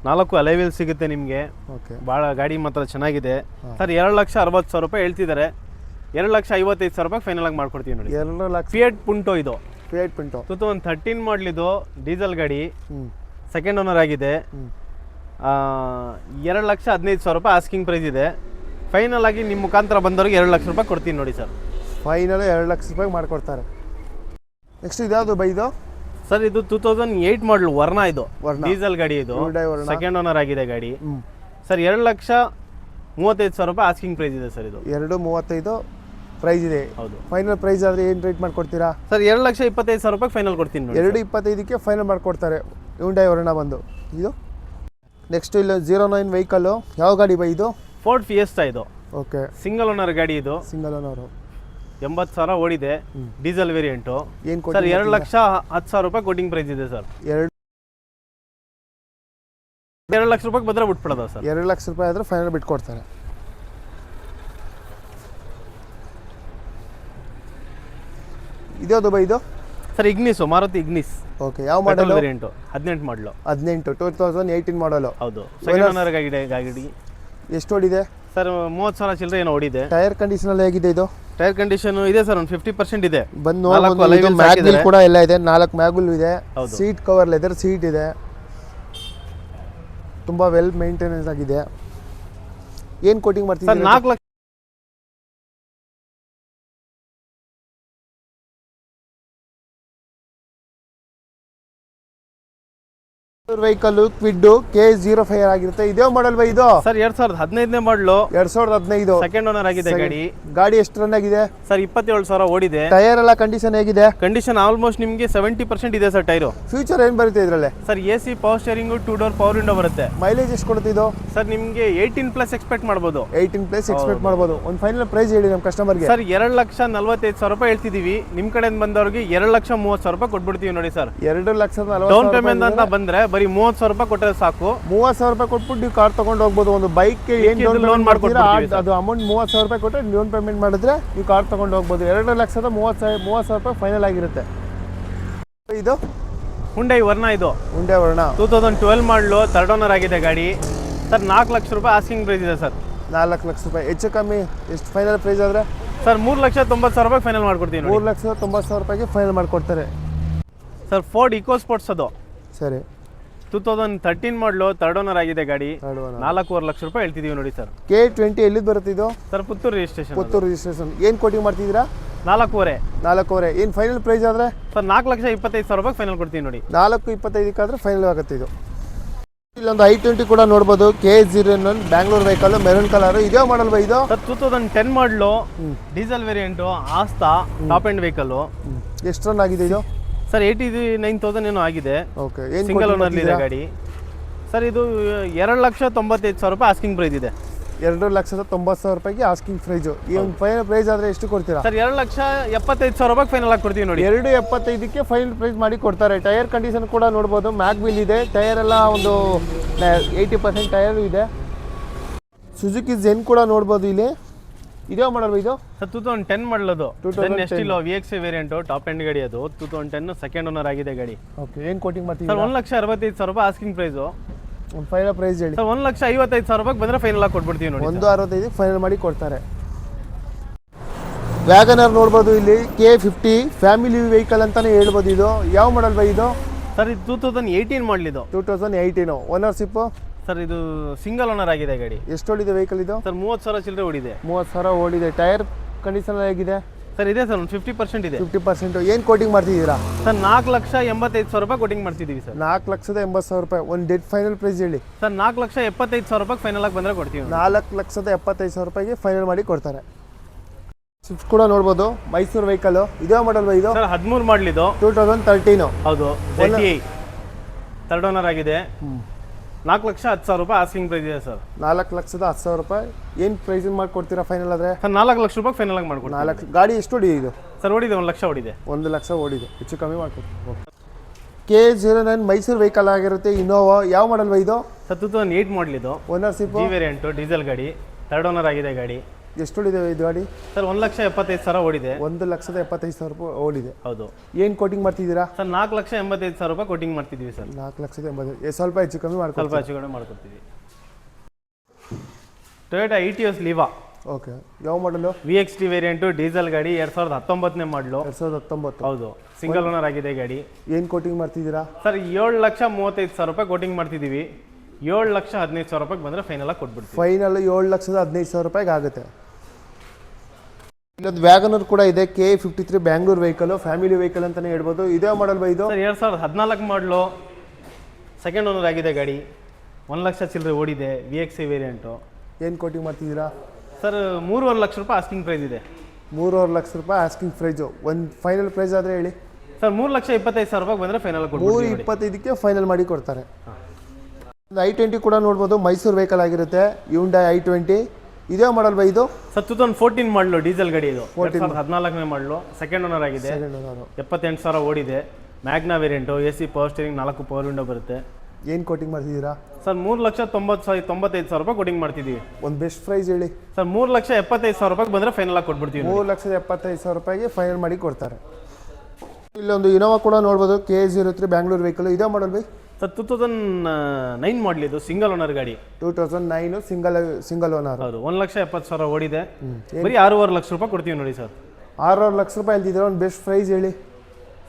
Speaker 2: 4 ಅಲೈ ವೀಲ್ ಸಿಗುತ್ತೆ ನಿಮಗೆ.
Speaker 1: ಓಕೆ
Speaker 2: ಭಾಳ ಗಾಡಿ ಮಾತ್ರ ಚೆನ್ನಾಗಿದೆ ಸರ್. 2,60,000 ರೂಪಾಯಿ ಹೇಳ್ತಿದ್ದಾರೆ. 2,55,000 ರೂಪಾಯಿ ಫೈನಲ್ ಆಗಿ ಮಾಡ್ಕೊಡ್ತೀವಿ ನೋಡಿ.
Speaker 1: 2 ಲಕ್ಷ.
Speaker 2: ಫಿಯಟ್ ಪುಂಟೋ ಇದು.
Speaker 1: ಫಿಯಟ್ ಪುಂಟೋ
Speaker 2: 2013 ಮಾಡಲ್ ಇದು. ಡೀಸೆಲ್ ಗಾಡಿ. ಸೆಕೆಂಡ್ ಓನರ್ ಆಗಿದೆ. 2,15,000 ರೂಪಾಯಿ ಆಸ್ಕಿಂಗ್ ಪ್ರೈಸ್ ಇದೆ. ಫೈನಲ್ ಆಗಿ ನಿಮ್ಮ ಮುಖಾಂತರ ಬಂದವ್ರಿಗೆ 2 ಲಕ್ಷ ರೂಪಾಯಿ ಕೊಡ್ತೀನಿ ನೋಡಿ ಸರ್.
Speaker 1: ಫೈನಲ್ 2 ಲಕ್ಷ ರೂಪಾಯಿ ಮಾಡ್ಕೊಡ್ತಾರೆ. ನೆಕ್ಸ್ಟ್ ಇದ್ಯಾವುದು ಬೈ ಇದು?
Speaker 2: ಸರ್ ಇದು 2008 ಮಾಡಲ್ ವರ್ಣ ಇದು.
Speaker 1: ವರ್ಣ.
Speaker 2: ಡೀಸೆಲ್ ಗಾಡಿ ಇದು.
Speaker 1: Hyundai ವರ್ಣ.
Speaker 2: ಸೆಕೆಂಡ್ ಓನರ್ ಆಗಿದೆ ಗಾಡಿ. ಸರ್ 2,35,000 ರೂಪಾಯಿ ಆಸ್ಕಿಂಗ್ ಪ್ರೈಸ್ ಇದೆ ಸರ್ ಇದು.
Speaker 1: 2,35 ಪ್ರೈಸ್ ಇದೆ.
Speaker 2: ಹೌದು.
Speaker 1: ಫೈನಲ್ ಪ್ರೈಸ್ ಆದರೆ ಏನು ರೇಟ್ ಮಾಡ್ಕೊಡ್ತೀರಾ?
Speaker 2: ಸರ್ 2,25,000 ರೂಪಾಯಿ ಫೈನಲ್ ಕೊಡ್ತೀನಿ ನೋಡಿ.
Speaker 1: 2,25ಕ್ಕೆ ಫೈನಲ್ ಮಾಡ್ಕೊಡ್ತಾರೆ. Hyundai ವರ್ಣ ಬಂದು ಇದು. ನೆಕ್ಸ್ಟ್ ಇಲ್ಲಿ 09 ವೆಹಿಕಲ್ಲು. ಯಾವ ಗಾಡಿ ಬೈ ಇದು?
Speaker 2: ಫೋರ್ಡ್ ಫಿಯೆಸ್ಟಾ ಇದು.
Speaker 1: ಓಕೆ
Speaker 2: ಸಿಂಗಲ್ ಓನರ್ ಗಾಡಿ ಇದು.
Speaker 1: Single owner.
Speaker 2: 80,000 ಓಡಿದೆ. Diesel variant.
Speaker 1: ಏನು
Speaker 2: ಸರ್ 2,10,000 ರೂಪಾಯಿ ಕೋಟಿಂಗ್ ಪ್ರೈಸ್ ಇದೆ ಸರ್. 2 ಲಕ್ಷ ರೂಪಾಯಿ ಬಂದ್ರೆ ಬಿಟ್ಬಿಡೋದು ಸರ್.
Speaker 1: 2 ಲಕ್ಷ ರೂಪಾಯಿ ಆದರೆ ಫೈನಲ್ ಬಿಟ್ಕೊಡ್ತಾರೆ. ಇದ್ಯಾವುದು ಬೈ ಇದು?
Speaker 2: Sir Ignis, Maruti Ignis.
Speaker 1: Okay ಯಾವ ಮಾಡಲ್
Speaker 2: ವೇರಿಯಂಟು? 18 ಮಾಡಲು.
Speaker 1: 18 2018 ಮಾಡಲು.
Speaker 2: ಹೌದು. ಸೆಕೆಂಡ್ ಓನರ್ ಗಾಡಿ.
Speaker 1: ಎಷ್ಟು ಓಡಿದೆ
Speaker 2: ಸರ್? 30,000 ಚಿಲ್ಲರೆ ಏನೋ ಓಡಿದೆ.
Speaker 1: ಟೈರ್ ಕಂಡೀಷನ್ ಎಲ್ಲ ಹೇಗಿದೆ ಇದು?
Speaker 2: ಟೈರ್ ಕಂಡೀಷನ್ ಇದೆ ಸರ್, ಒಂದು 50% ಇದೆ.
Speaker 1: ಬಂದು ನೋಡಬಹುದು. ಮ್ಯಾಗ್ವಿಲ್ ಕೂಡ ಎಲ್ಲ ಇದೆ. 4 ಮ್ಯಾಗ್ವಿಲ್ ಇದೆ.
Speaker 2: ಹೌದು.
Speaker 1: ಸೀಟ್ ಕವರ್ ಲೆದರ್ ಸೀಟ್ ಇದೆ. ತುಂಬಾ ವೆಲ್ ಮೇಂಟೆನೆನ್ಸ್ ಆಗಿದೆ. ಏನು ಕೋಟಿಂಗ್
Speaker 2: ಸರ್
Speaker 1: ಮಾಡ್ತಿದ್ದೀರಾ?
Speaker 2: 4 ಲಕ್ಷ
Speaker 1: ವೆಹಿಕಲ್ ಕ್ವಿಡ್ KA05 ಆಗಿರುತ್ತೆ. ಇದೇ ಮಾಡಲ್ ಬೈ ಇದು?
Speaker 2: ಸರ್ 2015 ಮಾಡಲು.
Speaker 1: 2015
Speaker 2: ಸೆಕೆಂಡ್ ಓನರ್ ಆಗಿದೆ ಗಾಡಿ.
Speaker 1: ಗಾಡಿ ಎಷ್ಟು ರನ್ ಆಗಿದೆ?
Speaker 2: ಸರ್ 27,000 ಓಡಿದೆ.
Speaker 1: ಟೈರ್ ಎಲ್ಲ ಕಂಡೀಷನ್ ಹೇಗಿದೆ?
Speaker 2: ಕಂಡೀಷನ್ ಆಲ್ಮೋಸ್ಟ್ ನಿಮಗೆ 70% ಇದೆ ಸರ್ ಟೈರು.
Speaker 1: ಫ್ಯೂಚರ್ ಏನು ಬರುತ್ತೆ ಇದರಲ್ಲಿ?
Speaker 2: Sir AC power steering, 2 door power window ಬರುತ್ತೆ.
Speaker 1: ಮೈಲೇಜ್ ಎಷ್ಟು ಕೊಡುತ್ತೆ ಇದು?
Speaker 2: ಸರ್ ನಿಮಗೆ 18+ ಎಕ್ಸ್ಪೆಕ್ಟ್ ಮಾಡ್ಬೋದು.
Speaker 1: 18+ ಎಕ್ಸ್ಪೆಕ್ಟ್ ಮಾಡ್ಬೋದು. ಒಂದು ಫೈನಲ್ ಪ್ರೈಸ್ ಹೇಳಿ ನಮ್ಮ ಕಸ್ಟಮರ್ಗೆ.
Speaker 2: ಸರ್ 2,45,000 ರೂಪಾಯಿ ಹೇಳ್ತಿದೀವಿ. ನಿಮ್ಮ ಕಡೆಯಿಂದ ಬಂದವ್ರಿಗೆ 2,30,000 ರೂಪಾಯಿ ಕೊಟ್ಬಿಡ್ತೀವಿ ನೋಡಿ ಸರ್.
Speaker 1: 2,40,000
Speaker 2: ಡೌನ್ ಪೇಮೆಂಟ್ ಅಂತ ಬಂದ್ರೆ ಬರೀ 30,000 ರೂಪಾಯಿ ಕೊಟ್ಟರೆ ಸಾಕು.
Speaker 1: 30,000 ರೂಪಾಯಿ ಕೊಟ್ಬಿಟ್ಟು ನೀವು ಕಾರ್ ತಗೊಂಡು ಹೋಗ್ಬೋದು. ಒಂದು ಬೈಕ್ಗೆ ಏನು ಲೋನ್ ಮಾಡ್ಕೊಡ್ತೀರಾ ಅದು ಅಮೌಂಟ್ 30,000 ರೂಪಾಯಿ ಕೊಟ್ಟರೆ ಲೋನ್ ಪೇಮೆಂಟ್ ಮಾಡಿದ್ರೆ ನೀವು ಕಾರ್ ತಗೊಂಡು ಹೋಗ್ಬೋದು. 2,30,000 ರೂಪಾಯಿ ಫೈನಲ್ ಆಗಿರುತ್ತೆ. ಇದು
Speaker 2: ಹುಂಡೈ ವರ್ಣ ಇದು.
Speaker 1: Hyundai ವರ್ಣ
Speaker 2: 2012 ಮಾಡಲು. 3rd ಓನರ್ ಆಗಿದೆ ಗಾಡಿ. ಸರ್ 4 ಲಕ್ಷ ರೂಪಾಯಿ ಆಸ್ಕಿಂಗ್ ಪ್ರೈಸ್ ಇದೆ ಸರ್.
Speaker 1: 4 ಲಕ್ಷ ರೂಪಾಯಿ ಹೆಚ್ಚು ಕಮ್ಮಿ ಎಷ್ಟು ಫೈನಲ್ ಪ್ರೈಸ್ ಆದರೆ?
Speaker 2: ಸರ್ 3,90,000 ರೂಪಾಯಿ ಫೈನಲ್ ಮಾಡ್ಕೊಡ್ತೀನಿ ನೋಡಿ.
Speaker 1: 3,90,000 ರೂಪಾಯಿಗೆ ಫೈನಲ್ ಮಾಡಿಕೊಡ್ತಾರೆ.
Speaker 2: ಸರ್ ಫೋರ್ಡ್ ಇಕೋ ಸ್ಪೋರ್ಟ್ಸ್ ಅದು.
Speaker 1: ಸರಿ
Speaker 2: 2013 ಮಾಡಲು. 3rd ಓನರ್ ಆಗಿದೆ ಗಾಡಿ. 4.5 ಲಕ್ಷ ರೂಪಾಯಿ ಹೇಳ್ತಿದೀವಿ ನೋಡಿ ಸರ್.
Speaker 1: K20 ಎಲ್ಲಿದ್ದು ಬರುತ್ತೆ ಇದು?
Speaker 2: Sir Puttur registration.
Speaker 1: Puttur registration. ಏನು ಕೋಟಿಂಗ್ ಮಾಡ್ತಿದ್ದೀರಾ?
Speaker 2: 4.5.
Speaker 1: 4.5. ಏನು ಫೈನಲ್ ಪ್ರೈಸ್ ಆದರೆ?
Speaker 2: ಸರ್ 4,25,000 ರೂಪಾಯಿ ಫೈನಲ್ ಕೊಡ್ತೀನಿ ನೋಡಿ.
Speaker 1: 4.25 ಫೈನಲ್ ಆಗುತ್ತೆ ಇದು. ಇಲ್ಲೊಂದು I20 ಕೂಡ ನೋಡ್ಬೋದು. KA01 Bangalore vehicle maroon colour. ಇದೇ ಮಾಡಲ್ ಬೈ ಇದು?
Speaker 2: Sir 2010 model. Diesel variant. Asta top end vehicle.
Speaker 1: ಎಷ್ಟು ರನ್ ಆಗಿದೆ ಇದು?
Speaker 2: ಸರ್ 89,000 ಏನೋ ಆಗಿದೆ.
Speaker 1: ಓಕೆ ಏನು
Speaker 2: ಸಿಂಗಲ್ ಓನರ್ ಇದೆ ಗಾಡಿ. ಸರ್ ಇದು 2,95,000 ರೂಪಾಯಿ ಆಸ್ಕಿಂಗ್ ಪ್ರೈಸ್ ಇದೆ.
Speaker 1: 2,90,000 ರೂಪಾಯಿಗೆ ಆಸ್ಕಿಂಗ್ ಪ್ರೈಸು. ಈ ಒಂದು ಫೈನಲ್ ಪ್ರೈಸ್ ಆದರೆ ಎಷ್ಟು ಕೊಡ್ತೀರಾ?
Speaker 2: ಸರ್ 2,75,000 ರೂಪಾಯಿ ಫೈನಲ್ ಆಗಿ ಕೊಡ್ತೀವಿ ನೋಡಿ.
Speaker 1: 2,75ಕ್ಕೆ ಫೈನಲ್ ಪ್ರೈಸ್ ಮಾಡಿ ಕೊಡ್ತಾರೆ. ಟೈರ್ ಕಂಡೀಷನ್ ಕೂಡ ನೋಡ್ಬೋದು. ಮ್ಯಾಗ್ವಿಲ್ ಇದೆ. ಟೈರ್ ಎಲ್ಲ ಒಂದು 80% ಟೈರ್ ಇದೆ. ಸುಜುಕಿ ಜೆನ್ ಕೂಡ ನೋಡ್ಬೋದು ಇಲ್ಲಿ. ಇದೇ ಮಾಡಲ್ ಇದು?
Speaker 2: ಸರ್ 2010 ಮಾಡಲ್ ಅದು. Estilo VXA variant top end ಗಾಡಿ ಅದು. 2010 ಸೆಕೆಂಡ್ ಓನರ್ ಆಗಿದೆ ಗಾಡಿ.
Speaker 1: ಓಕೆ ಏನು ಕೋಟಿಂಗ್ ಮಾಡ್ತೀವಿ?
Speaker 2: ಸರ್ 1,65,000 ರೂಪಾಯಿ ಆಸ್ಕಿಂಗ್ ಪ್ರೈಸು.
Speaker 1: ಒಂದು ಫೈನಲ್ ಪ್ರೈಸ್ ಹೇಳಿ.
Speaker 2: ಸರ್ 1,55,000 ರೂಪಾಯಿ ಬಂದರೆ ಫೈನಲ್ ಆಗಿ ಕೊಟ್ಬಿಡ್ತೀವಿ ನೋಡಿ.
Speaker 1: 1,65ಕ್ಕೆ ಫೈನಲ್ ಮಾಡಿ ಕೊಡ್ತಾರೆ. ವ್ಯಾಗನರ್ ನೋಡ್ಬೋದು ಇಲ್ಲಿ. K50 ಫ್ಯಾಮಿಲಿ ವೆಹಿಕಲ್ ಅಂತಾನೆ ಹೇಳ್ಬೋದು. ಇದು ಯಾವ ಮಾಡಲ್ ಬೈ ಇದು?
Speaker 2: ಸರ್ ಇದು 2018 ಮಾಡಲ್ ಇದು.
Speaker 1: 2018. ಓನರ್ಶಿಪ್ಪು?
Speaker 2: ಸರ್ ಇದು ಸಿಂಗಲ್ ಓನರ್ ಆಗಿದೆ ಗಾಡಿ.
Speaker 1: ಎಷ್ಟು ಓಡಿದೆ ವೆಹಿಕಲ್ ಇದು?
Speaker 2: ಸರ್ 30,000 ಚಿಲ್ಲರೆ ಓಡಿದೆ.
Speaker 1: 30,000 ಓಡಿದೆ. ಟೈರ್ ಕಂಡೀಷನ್ ಹೇಗಿದೆ?
Speaker 2: ಸರ್ ಇದೆ ಸರ್ ಒಂದು 50% ಇದೆ.
Speaker 1: 50%. ಏನು ಕೋಟಿಂಗ್ ಮಾಡ್ತಿದ್ದೀರಾ?
Speaker 2: ಸರ್ 4,85,000 ರೂಪಾಯಿ ಕೋಟಿಂಗ್ ಮಾಡ್ತಿದ್ದೀವಿ ಸರ್.
Speaker 1: 4,80,000 ರೂಪಾಯಿ. ಒಂದು ಡೆಡ್ ಫೈನಲ್ ಪ್ರೈಸ್ ಹೇಳಿ.
Speaker 2: ಸರ್ 4,75,000 ರೂಪಾಯಿ ಫೈನಲ್ ಆಗಿ ಬಂದರೆ ಕೊಡ್ತೀವಿ.
Speaker 1: 4,75,000 ರೂಪಾಯಿಗೆ ಫೈನಲ್ ಮಾಡಿ ಕೊಡ್ತಾರೆ. ಸ್ವಿಫ್ಟ್ ಕೂಡ ನೋಡ್ಬೋದು, ಮೈಸೂರು ವೆಹಿಕಲ್. ಇದೇ ಮಾಡಲ್ ಇದು
Speaker 2: ಸರ್ 13 ಮಾಡಲಿದು
Speaker 1: 2013.
Speaker 2: ಹೌದು. ಥರ್ಡ್ ಓನರ್ ಆಗಿದೆ. 4,10,000 ರೂಪಾಯಿ ಆಸ್ಕಿಂಗ್ ಪ್ರೈಸ್ ಇದೆ ಸರ್.
Speaker 1: 4,10,000 ರೂಪಾಯಿ. ಏನು ಪ್ರೈಸ್ ಮಾಡ್ಕೊಡ್ತೀರಾ ಫೈನಲ್ ಆದರೆ?
Speaker 2: ಸರ್ 4 ಲಕ್ಷ ರೂಪಾಯಿ ಫೈನಲ್ ಆಗಿ ಮಾಡ್ಕೊಡ್ತೀನಿ.
Speaker 1: 4 ಗಾಡಿ ಎಷ್ಟು ಹೊಡಿದೆ ಇದು?
Speaker 2: ಸರ್ ಓಡಿದೆ 1 ಲಕ್ಷ ಓಡಿದೆ.
Speaker 1: 1 ಲಕ್ಷ ಓಡಿದೆ, ಹೆಚ್ಚು ಕಮ್ಮಿ ಮಾಡ್ಕೊಡ್ತೀನಿ. K09 ಮೈಸೂರು ವೆಹಿಕಲ್ ಆಗಿರುತ್ತೆ, ಇನೋವಾ. ಯಾವ ಮಾಡಲ್ ಇದು?
Speaker 2: ಸರ್ 2008 ಮಾಡಲಿದು.
Speaker 1: ಓನರ್ಶಿಪ್
Speaker 2: ಜಿ ವೇರಿಯಂಟು, ಡೀಸೆಲ್ ಗಾಡಿ, ಥರ್ಡ್ ಓನರ್ ಆಗಿದೆ ಗಾಡಿ.
Speaker 1: ಎಷ್ಟು ಹೊಡಿದೆ ಇದು ಗಾಡಿ?
Speaker 2: ಸರ್ 1,75,000 ಓಡಿದೆ.
Speaker 1: 1,75,000 ರೂಪಾಯಿ ಓಡಿದೆ.
Speaker 2: ಹೌದು.
Speaker 1: ಏನು ಕೋಟಿಂಗ್ ಮಾಡ್ತಿದ್ದೀರಾ?
Speaker 2: ಸರ್ 4,85,000 ರೂಪಾಯಿ ಕೋಟಿಂಗ್ ಮಾಡ್ತಿದ್ದೀವಿ ಸರ್.
Speaker 1: 4,80,000. ಸ್ವಲ್ಪ ಹೆಚ್ಚು ಕಮ್ಮಿ ಮಾಡ್ಕೊಡ್ತೀವಿ.
Speaker 2: ಸ್ವಲ್ಪ ಹೆಚ್ಚು ಕಡಿಮೆ ಮಾಡ್ಕೊಡ್ತೀವಿ. Toyota Etios Liva.
Speaker 1: ಓಕೆ. ಯಾವ ಮಾಡಲು?
Speaker 2: VXT ವೇರಿಯಂಟು, ಡೀಸೆಲ್ ಗಾಡಿ, 2019 ಮಾಡಲು.
Speaker 1: 2019.
Speaker 2: ಹೌದು. ಸಿಂಗಲ್ ಓನರ್ ಆಗಿದೆ ಗಾಡಿ.
Speaker 1: ಏನು ಕೋಟಿಂಗ್ ಮಾಡ್ತಿದ್ದೀರಾ?
Speaker 2: ಸರ್ 7,35,000 ರೂಪಾಯಿ ಕೋಟಿಂಗ್ ಮಾಡ್ತಿದ್ದೀವಿ. 7,15,000 ರೂಪಾಯಿಗೆ ಬಂದರೆ ಫೈನಲ್ ಆಗಿ ಕೊಟ್ಬಿಡ್ತೀವಿ.
Speaker 1: ಫೈನಲ್ 7,15,000 ರೂಪಾಯಿಗೆ ಆಗುತ್ತೆ. ಇಲ್ಲೊಂದು ವ್ಯಾಗನರ್ ಕೂಡ ಇದೆ, K53 Bangalore vehicle, family vehicle ಅಂತಲೇ ಹೇಳ್ಬೋದು. ಇದೇ ಮಾಡಲ್ ಇದು?
Speaker 2: ಸರ್ 2014 ಮಾಡಲು, ಸೆಕೆಂಡ್ ಓನರ್ ಆಗಿದೆ ಗಾಡಿ. 1 ಲಕ್ಷ ಚಿಲ್ಲರೆ ಓಡಿದೆ. VXC variant.
Speaker 1: ಏನು ಕೋಟಿಂಗ್ ಮಾಡ್ತಿದ್ದೀರಾ?
Speaker 2: ಸರ್ 3.5 ಲಕ್ಷ ರೂಪಾಯಿ ಆಸ್ಕಿಂಗ್ ಪ್ರೈಸ್ ಇದೆ.
Speaker 1: 3.5 ಲಕ್ಷ ರೂಪಾಯಿ ಆಸ್ಕಿಂಗ್ ಪ್ರೈಸು. ಒಂದು ಫೈನಲ್ ಪ್ರೈಸ್ ಆದರೆ ಹೇಳಿ.
Speaker 2: ಸರ್ 3,25,000 ರೂಪಾಯಿಗೆ ಬಂದರೆ ಫೈನಲ್ ಕೊಡ್ತೀವಿ.
Speaker 1: 3,25,000ಕ್ಕೆ ಫೈನಲ್ ಮಾಡಿ ಕೊಡ್ತಾರೆ. i20 ಕೂಡ ನೋಡ್ಬೋದು, ಮೈಸೂರು ವೆಹಿಕಲ್ ಆಗಿರುತ್ತೆ, Hyundai i20. ಇದೇ ಮಾಡಲ್ ಇದು?
Speaker 2: ಸರ್ 2014 ಮಾಡಲು, ಡೀಸೆಲ್ ಗಾಡಿ ಇದು. 2014 ಮಾಡಲು, ಸೆಕೆಂಡ್ ಓನರ್ ಆಗಿದೆ. 78,000 ಓಡಿದೆ. Magna variant, AC power steering, 4 power window ಬರುತ್ತೆ.
Speaker 1: ಏನು ಕೋಟಿಂಗ್ ಮಾಡ್ತಿದ್ದೀರಾ?
Speaker 2: ಸರ್ 3,95,000 ರೂಪಾಯಿ ಕೋಟಿಂಗ್ ಮಾಡ್ತಿದ್ದೀವಿ.
Speaker 1: ಒಂದು ಬೆಸ್ಟ್ ಪ್ರೈಸ್ ಹೇಳಿ.
Speaker 2: ಸರ್ 3,75,000 ರೂಪಾಯಿಗೆ ಬಂದರೆ ಫೈನಲ್ ಆಗಿ ಕೊಟ್ಬಿಡ್ತೀವಿ.
Speaker 1: 3,75,000 ರೂಪಾಯಿಗೆ ಫೈನಲ್ ಮಾಡಿ ಕೊಡ್ತಾರೆ. ಇಲ್ಲೊಂದು ಇನೋವಾ ಕೂಡ ನೋಡ್ಬೋದು, K03 ಬ್ಯಾಂಗ್ಳೂರ್ ವೆಹಿಕಲ್. ಇದೇ ಮಾಡಲ್
Speaker 2: ಸರ್ 2009 ಮಾಡಲಿದ್ದು, ಸಿಂಗಲ್ ಓನರ್ ಗಾಡಿ.
Speaker 1: 2009 ಸಿಂಗಲ್ ಓನರ್.
Speaker 2: ಹೌದು. 1,70,000 ಓಡಿದೆ. ಬರೀ 6.5 ಲಕ್ಷ ರೂಪಾಯಿ ಕೊಡ್ತೀವಿ ನೋಡಿ ಸರ್.
Speaker 1: 6.5 ಲಕ್ಷ ರೂಪಾಯಿ ಹೇಳ್ತಿದ್ರೆ ಒಂದು ಬೆಸ್ಟ್ ಪ್ರೈಸ್ ಹೇಳಿ.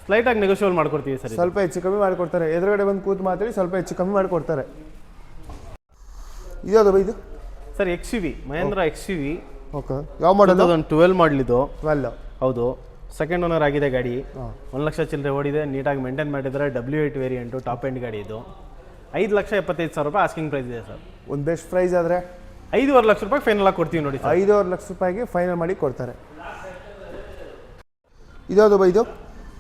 Speaker 2: ಸ್ಲೈಟಾಗಿ ನೆಗೋಷಿಯೇಟ್ ಮಾಡ್ಕೊಡ್ತೀವಿ ಸರ್.
Speaker 1: ಸ್ವಲ್ಪ ಹೆಚ್ಚು ಕಮ್ಮಿ ಮಾಡಿಕೊಡ್ತಾರೆ. ಎದುರುಗಡೆ ಬಂದು ಕೂತು ಮಾತಾಡಿ, ಸ್ವಲ್ಪ ಹೆಚ್ಚು ಕಮ್ಮಿ ಮಾಡಿಕೊಡ್ತಾರೆ. ಇದ್ಯಾವುದು ಇದು?
Speaker 2: Sir XUV, Mahindra XUV.
Speaker 1: Okay. ಯಾವ ಮಾಡಲ್?
Speaker 2: 2012 ಮಾಡಲಿದ್ದು.
Speaker 1: 12.
Speaker 2: ಹೌದು. ಸೆಕೆಂಡ್ ಓನರ್ ಆಗಿದೆ ಗಾಡಿ. 1 ಲಕ್ಷ ಚಿಲ್ಲರೆ ಓಡಿದೆ. ನೀಟಾಗಿ ಮೇಂಟೈನ್ ಮಾಡಿದರೆ. W8 ವೇರಿಯಂಟು, ಟಾಪ್ ಎಂಡ್ ಗಾಡಿ ಇದು. 5,75,000 ರೂಪಾಯಿ ಆಸ್ಕಿಂಗ್ ಪ್ರೈಸ್ ಇದೆ ಸರ್.
Speaker 1: ಒಂದು ಬೆಸ್ಟ್ ಪ್ರೈಸ್ ಆದರೆ
Speaker 2: 5.5 ಲಕ್ಷ ರೂಪಾಯಿ ಫೈನಲ್ ಆಗಿ ಕೊಡ್ತೀವಿ ನೋಡಿ ಸರ್.
Speaker 1: 5.5 ಲಕ್ಷ ರೂಪಾಯಿಗೆ ಫೈನಲ್ ಮಾಡಿ ಕೊಡ್ತಾರೆ. ಇದ್ಯಾವುದು ಇದು?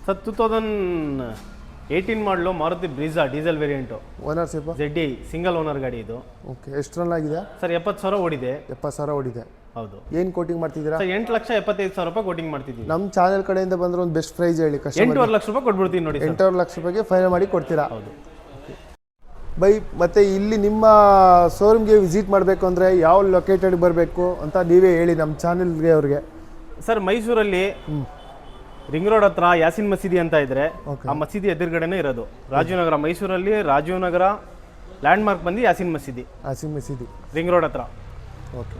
Speaker 2: ಸರ್ 2018 ಮಾಡಲು, Maruti Brezza, diesel variant.
Speaker 1: Ownership
Speaker 2: ZDI, single owner ಗಾಡಿ ಇದು.
Speaker 1: ಓಕೆ. ಎಷ್ಟು ರನ್ ಆಗಿದೆ?
Speaker 2: ಸರ್ 70,000 ಓಡಿದೆ.
Speaker 1: 70,000 ಓಡಿದೆ.
Speaker 2: ಹೌದು.
Speaker 1: ಏನು ಕೋಟಿಂಗ್ ಮಾಡ್ತಿದ್ದೀರಾ?
Speaker 2: ಸರ್ 8,75,000 ರೂಪಾಯಿ ಕೋಟಿಂಗ್ ಮಾಡ್ತಿದ್ದೀವಿ.
Speaker 1: ನಮ್ಮ ಚಾನೆಲ್ ಕಡೆಯಿಂದ ಬಂದ್ರೆ ಒಂದು ಬೆಸ್ಟ್ ಪ್ರೈಸ್ ಹೇಳಿ.
Speaker 2: 8.5 ಲಕ್ಷ ರೂಪಾಯಿ ಕೊಟ್ಬಿಡ್ತೀವಿ ನೋಡಿ.
Speaker 1: 8.5 ಲಕ್ಷ ರೂಪಾಯಿಗೆ ಫೈನಲ್ ಮಾಡಿ ಕೊಡ್ತೀರಾ?
Speaker 2: ಹೌದು.
Speaker 1: ಬೈ, ಮತ್ತೆ ಇಲ್ಲಿ ನಿಮ್ಮ ಶೋರೂಮ್ಗೆ ವಿಸಿಟ್ ಮಾಡಬೇಕು ಅಂದರೆ ಯಾವ ಲೊಕೇಟೆಡ್ ಬರಬೇಕು ಅಂತ ನೀವೇ ಹೇಳಿ ನಮ್ಮ ಚಾನೆಲ್ಗೆ ಅವ್ರಿಗೆ.
Speaker 2: ಸರ್ ಮೈಸೂರಲ್ಲಿ ರಿಂಗ್ ರೋಡ್ ಹತ್ರ ಯಾಸಿನ್ ಮಸೀದಿ ಅಂತ ಇದ್ರೆ, ಆ ಮಸೀದಿ ಎದುರುಗಡೆನೇ ಇರೋದು. ರಾಜೀವ್ ನಗರ, ಮೈಸೂರಲ್ಲಿ ರಾಜೀವ್ ನಗರ ಲ್ಯಾಂಡ್ ಮಾರ್ಕ್ ಬಂದು ಯಾಸಿನ್ ಮಸೀದಿ.
Speaker 1: ಯಾಸಿನ್ ಮಸೀದಿ,
Speaker 2: ರಿಂಗ್ ರೋಡ್ ಹತ್ರ.
Speaker 1: ಓಕೆ.